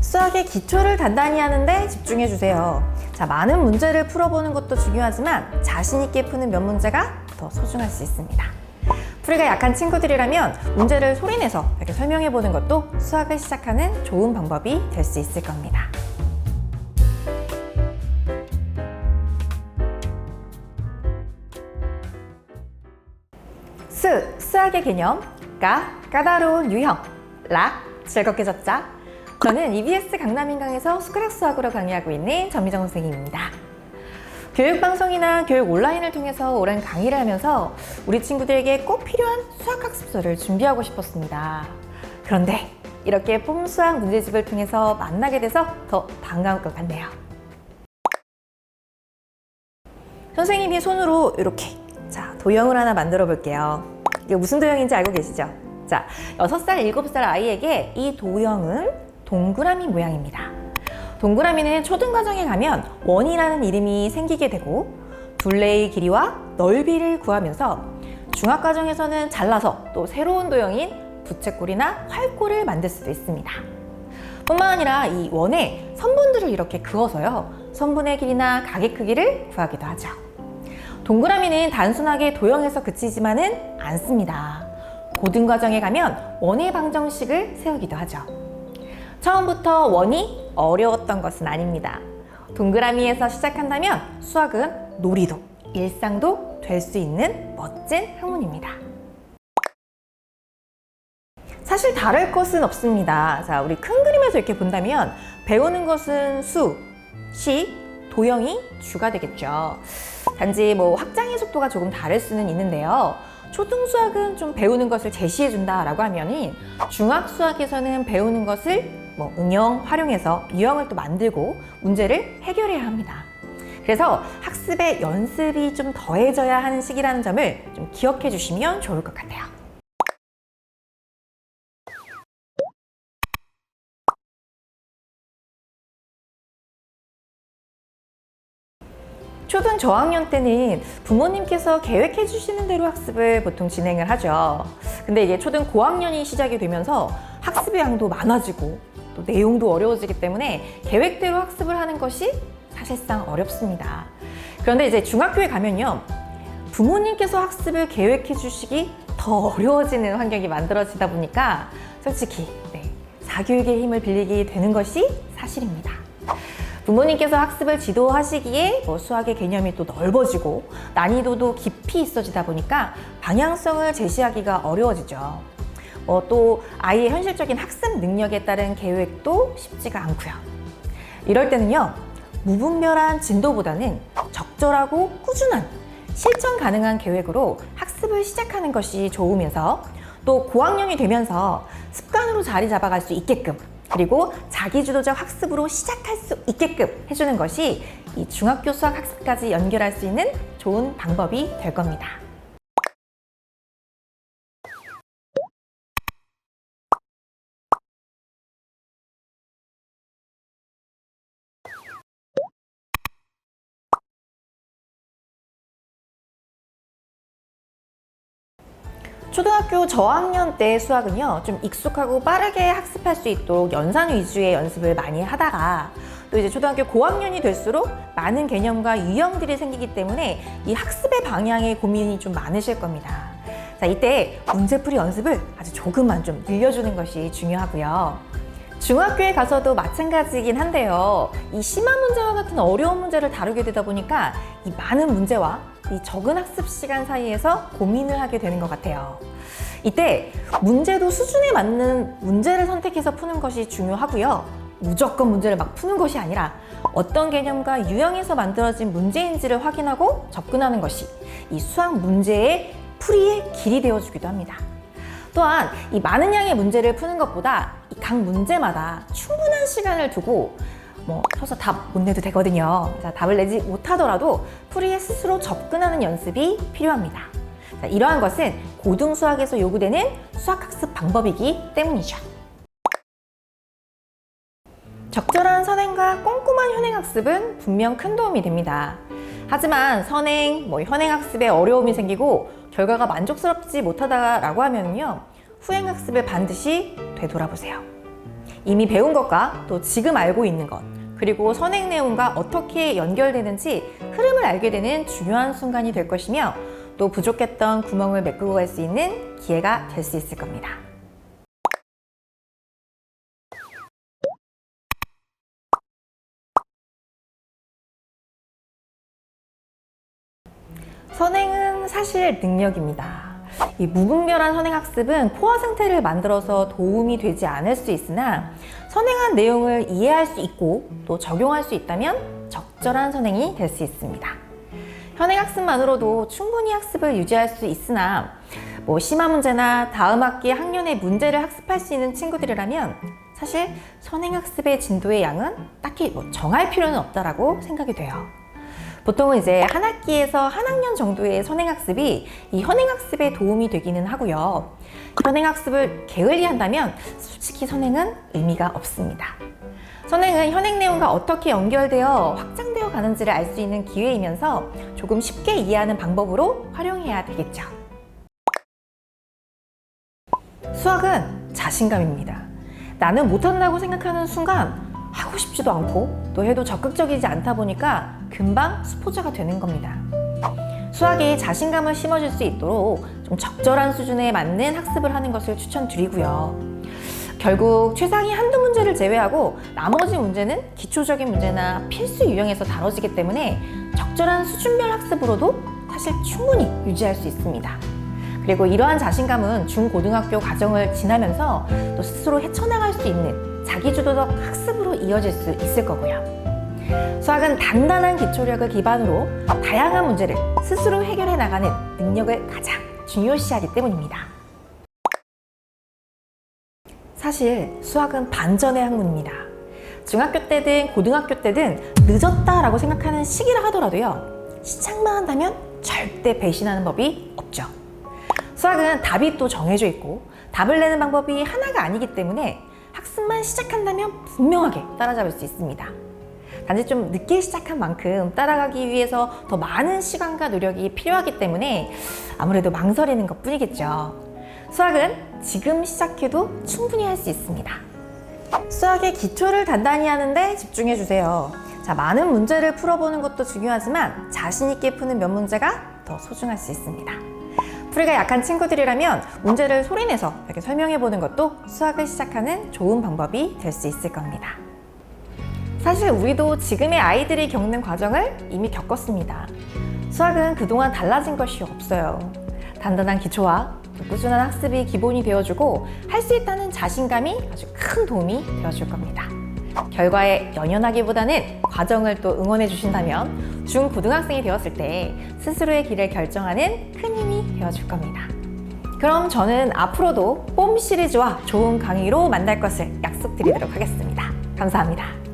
수학의 기초를 단단히 하는데 집중해 주세요. 자, 많은 문제를 풀어보는 것도 중요하지만 자신 있게 푸는 몇 문제가 더 소중할 수 있습니다. 풀이가 약한 친구들이라면 문제를 소리내서 이렇게 설명해 보는 것도 수학을 시작하는 좋은 방법이 될 수 있을 겁니다. 수학의 개념, 까다로운 유형, 즐겁게 적자. 저는 EBS 강남인강에서 숟가락 수학으로 강의하고 있는 전미정 선생님입니다. 교육방송이나 교육 온라인을 통해서 오랜 강의를 하면서 우리 친구들에게 꼭 필요한 수학학습서를 준비하고 싶었습니다. 그런데 이렇게 폼수학 문제집을 통해서 만나게 돼서 더 반가울 것 같네요. 선생님이 손으로 이렇게 도형을 하나 만들어 볼게요. 이게 무슨 도형인지 알고 계시죠? 자, 6살, 7살 아이에게 이 도형은 동그라미 모양입니다. 동그라미는 초등과정에 가면 원이라는 이름이 생기게 되고 둘레의 길이와 넓이를 구하면서 중학과정에서는 잘라서 또 새로운 도형인 부채꼴이나 활꼴을 만들 수도 있습니다. 뿐만 아니라 이 원에 선분들을 이렇게 그어서요, 선분의 길이나 각의 크기를 구하기도 하죠. 동그라미는 단순하게 도형에서 그치지만은 않습니다. 고등과정에 가면 원의 방정식을 세우기도 하죠. 처음부터 원이 어려웠던 것은 아닙니다. 동그라미에서 시작한다면 수학은 놀이도, 일상도 될 수 있는 멋진 학문입니다. 사실 다를 것은 없습니다. 자, 우리 큰 그림에서 이렇게 본다면 배우는 것은 수, 시, 도형이 주가 되겠죠. 단지 확장의 속도가 조금 다를 수는 있는데요. 초등수학은 좀 배우는 것을 제시해 준다라고 하면은 중학수학에서는 배우는 것을 응용, 활용해서 유형을 또 만들고 문제를 해결해야 합니다. 그래서 학습의 연습이 좀 더해져야 하는 시기라는 점을 좀 기억해 주시면 좋을 것 같아요. 초등 저학년 때는 부모님께서 계획해 주시는 대로 학습을 보통 진행을 하죠. 근데 이게 초등 고학년이 시작이 되면서 학습의 양도 많아지고 또 내용도 어려워지기 때문에 계획대로 학습을 하는 것이 사실상 어렵습니다. 그런데 이제 중학교에 가면요, 부모님께서 학습을 계획해 주시기 더 어려워지는 환경이 만들어지다 보니까 솔직히 사교육의 힘을 빌리게 되는 것이 사실입니다. 부모님께서 학습을 지도하시기에 수학의 개념이 또 넓어지고 난이도도 깊이 있어지다 보니까 방향성을 제시하기가 어려워지죠. 또 아이의 현실적인 학습 능력에 따른 계획도 쉽지가 않고요. 이럴 때는요, 무분별한 진도보다는 적절하고 꾸준한 실천 가능한 계획으로 학습을 시작하는 것이 좋으면서 또 고학년이 되면서 습관으로 자리 잡아갈 수 있게끔, 그리고 자기주도적 학습으로 시작할 수 있게끔 해주는 것이 이 중학교 수학 학습까지 연결할 수 있는 좋은 방법이 될 겁니다. 초등학교 저학년 때 수학은요, 좀 익숙하고 빠르게 학습할 수 있도록 연산 위주의 연습을 많이 하다가 또 이제 초등학교 고학년이 될수록 많은 개념과 유형들이 생기기 때문에 이 학습의 방향에 고민이 좀 많으실 겁니다. 자, 이때 문제풀이 연습을 아주 조금만 좀 늘려주는 것이 중요하고요. 중학교에 가서도 마찬가지이긴 한데요, 이 심화 문제와 같은 어려운 문제를 다루게 되다 보니까 이 많은 문제와 이 적은 학습 시간 사이에서 고민을 하게 되는 것 같아요. 이때 문제도 수준에 맞는 문제를 선택해서 푸는 것이 중요하고요. 무조건 문제를 막 푸는 것이 아니라 어떤 개념과 유형에서 만들어진 문제인지를 확인하고 접근하는 것이 이 수학 문제의 풀이의 길이 되어주기도 합니다. 또한 이 많은 양의 문제를 푸는 것보다 이 각 문제마다 충분한 시간을 두고 서서 답 못 내도 되거든요. 자, 답을 내지 못하더라도 풀이에 스스로 접근하는 연습이 필요합니다. 자, 이러한 것은 고등수학에서 요구되는 수학학습 방법이기 때문이죠. 적절한 선행과 꼼꼼한 현행학습은 분명 큰 도움이 됩니다. 하지만 선행, 현행학습에 어려움이 생기고 결과가 만족스럽지 못하다라고 하면요, 후행학습을 반드시 되돌아보세요. 이미 배운 것과 또 지금 알고 있는 것, 그리고 선행 내용과 어떻게 연결되는지 흐름을 알게 되는 중요한 순간이 될 것이며 또 부족했던 구멍을 메꾸고 갈 수 있는 기회가 될 수 있을 겁니다. 선행은 사실 능력입니다. 이 무분별한 선행학습은 포화 상태를 만들어서 도움이 되지 않을 수 있으나 선행한 내용을 이해할 수 있고 또 적용할 수 있다면 적절한 선행이 될 수 있습니다. 현행학습만으로도 충분히 학습을 유지할 수 있으나 심화 문제나 다음 학기 학년의 문제를 학습할 수 있는 친구들이라면 사실 선행학습의 진도의 양은 딱히 정할 필요는 없다라고 생각이 돼요. 보통은 이제 한 학기에서 한 학년 정도의 선행학습이 이 현행학습에 도움이 되기는 하고요. 현행학습을 게을리한다면 솔직히 선행은 의미가 없습니다. 선행은 현행 내용과 어떻게 연결되어 확장되어 가는지를 알 수 있는 기회이면서 조금 쉽게 이해하는 방법으로 활용해야 되겠죠. 수학은 자신감입니다. 나는 못한다고 생각하는 순간 하고 싶지도 않고 또 해도 적극적이지 않다 보니까 금방 수포자가 되는 겁니다. 수학에 자신감을 심어줄 수 있도록 좀 적절한 수준에 맞는 학습을 하는 것을 추천드리고요. 결국 최상위 한두 문제를 제외하고 나머지 문제는 기초적인 문제나 필수 유형에서 다뤄지기 때문에 적절한 수준별 학습으로도 사실 충분히 유지할 수 있습니다. 그리고 이러한 자신감은 중고등학교 과정을 지나면서 또 스스로 헤쳐나갈 수 있는 자기주도적 학습으로 이어질 수 있을 거고요. 수학은 단단한 기초력을 기반으로 다양한 문제를 스스로 해결해 나가는 능력을 가장 중요시하기 때문입니다. 사실 수학은 반전의 학문입니다. 중학교 때든 고등학교 때든 늦었다라고 생각하는 시기라 하더라도요, 시작만 한다면 절대 배신하는 법이 없죠. 수학은 답이 또 정해져 있고 답을 내는 방법이 하나가 아니기 때문에 학습만 시작한다면 분명하게 따라잡을 수 있습니다. 단지 좀 늦게 시작한 만큼 따라가기 위해서 더 많은 시간과 노력이 필요하기 때문에 아무래도 망설이는 것 뿐이겠죠. 수학은 지금 시작해도 충분히 할 수 있습니다. 수학의 기초를 단단히 하는데 집중해 주세요. 많은 문제를 풀어보는 것도 중요하지만 자신 있게 푸는 몇 문제가 더 소중할 수 있습니다. 풀이가 약한 친구들이라면 문제를 소리내서 이렇게 설명해 보는 것도 수학을 시작하는 좋은 방법이 될 수 있을 겁니다. 사실 우리도 지금의 아이들이 겪는 과정을 이미 겪었습니다. 수학은 그동안 달라진 것이 없어요. 단단한 기초와 꾸준한 학습이 기본이 되어주고 할 수 있다는 자신감이 아주 큰 도움이 되어줄 겁니다. 결과에 연연하기보다는 과정을 또 응원해 주신다면 중고등학생이 되었을 때 스스로의 길을 결정하는 큰 힘이 되어줄 겁니다. 그럼 저는 앞으로도 뽐 시리즈와 좋은 강의로 만날 것을 약속드리도록 하겠습니다. 감사합니다.